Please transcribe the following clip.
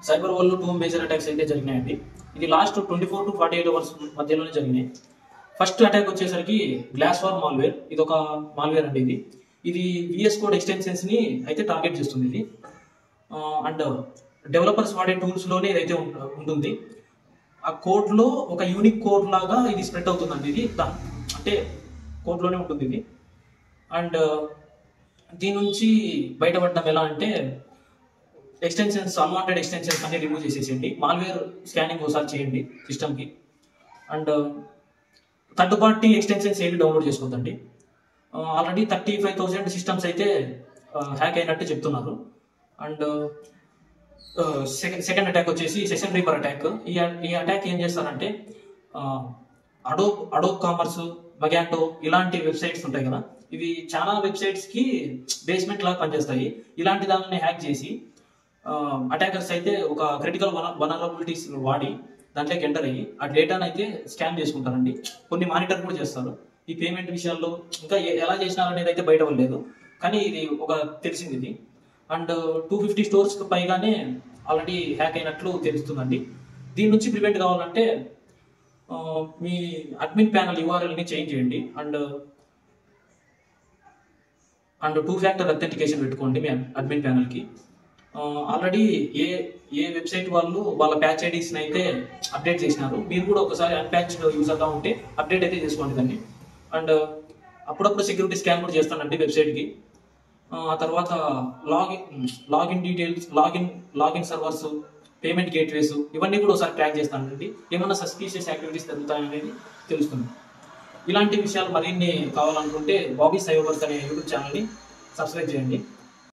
Cyber వరల్డ్లో 2 major attacks అయితే జరిగినాయండి. ఇది లాస్ట్ 24 to 48 అవర్స్ మధ్యలోనే జరిగినాయి. ఫస్ట్ అటాక్ వచ్చేసరికి గ్లాస్ వార్ మాల్వేర్. ఇది ఒక మాల్వేర్ అండి. ఇది విఎస్ కోడ్ ఎక్స్టెన్షన్స్ని అయితే టార్గెట్ చేస్తుంది. ఇది అండ్ డెవలపర్స్ వాడే టూల్స్లోనే ఇదైతే ఉంటుంది. ఆ కోడ్లో ఒక యూనిక్ కోడ్ లాగా ఇది స్ప్రెడ్ అవుతుందండి. ఇది అంటే కోడ్లోనే ఉంటుంది ఇది. అండ్ దీని నుంచి బయటపడడం ఎలా అంటే ఎక్స్టెన్షన్స్, అన్వాంటెడ్ ఎక్స్టెన్షన్స్ అన్ని రిమూవ్ చేసేసేయండి. మాల్వేర్ స్కానింగ్ ఒకసారి చేయండి సిస్టమ్కి. అండ్ థర్డ్ పార్టీ ఎక్స్టెన్షన్స్ ఏవి డౌన్లోడ్ చేసుకోవద్దండి. ఆల్రెడీ 35,000 సిస్టమ్స్ అయితే హ్యాక్ అయినట్టు చెప్తున్నారు. అండ్ సెకండ్ అటాక్ వచ్చేసి సెషన్ రీపర్ అటాక్. ఈ అటాక్ ఏం చేస్తారంటే అడోబ్ కామర్స్, మగాంటో ఇలాంటి వెబ్సైట్స్ ఉంటాయి కదా, ఇవి చాలా వెబ్సైట్స్కి బేస్మెంట్ లాగా పనిచేస్తాయి. ఇలాంటి దానిని హ్యాక్ చేసి అటాకర్స్ అయితే ఒక క్రిటికల్ వనరబిలిటీస్ వాడి దాంట్లోకి ఎంటర్ అయ్యి ఆ డేటాను అయితే స్కాన్ చేసుకుంటారండి. కొన్ని మానిటర్ కూడా చేస్తారు. ఈ పేమెంట్ విషయాల్లో ఇంకా ఎలా చేసినారు అనేది అయితే బయట లేదు, కానీ ఇది ఒక తెలిసింది ఇది. అండ్ 250 స్టోర్స్కి పైగానే ఆల్రెడీ హ్యాక్ అయినట్లు తెలుస్తుందండి. దీని నుంచి ప్రివెంట్ కావాలంటే మీ అడ్మిన్ ప్యానల్ యూఆర్ఎల్ని చేంజ్ చేయండి. అండ్ 2 ఫ్యాక్టర్ అథెంటికేషన్ పెట్టుకోండి మీ అడ్మిన్ ప్యానల్కి. ఆల్రెడీ ఏ వెబ్సైట్ వాళ్ళు వాళ్ళ ప్యాచ్ ఐడీస్ని అయితే అప్డేట్ చేసినారు. మీరు కూడా ఒకసారి అన్ప్యాచ్డ్ యూజర్గా ఉంటే అప్డేట్ అయితే చేసుకోండి దాన్ని. అండ్ అప్పుడప్పుడు సెక్యూరిటీ స్కాన్ కూడా చేస్తానండి వెబ్సైట్కి. ఆ తర్వాత login details, login servers, payment gateways ఇవన్నీ కూడా ఒకసారి ట్రాక్ చేస్తానండి. ఏమన్నా సస్పీషియస్ యాక్టివిటీస్ జరుగుతాయనేది తెలుస్తుంది. ఇలాంటి విషయాలు మరిన్ని కావాలనుకుంటే బాబీ సైబర్ వర్క్స్ అనే యూట్యూబ్ ఛానల్ని సబ్స్క్రైబ్ చేయండి.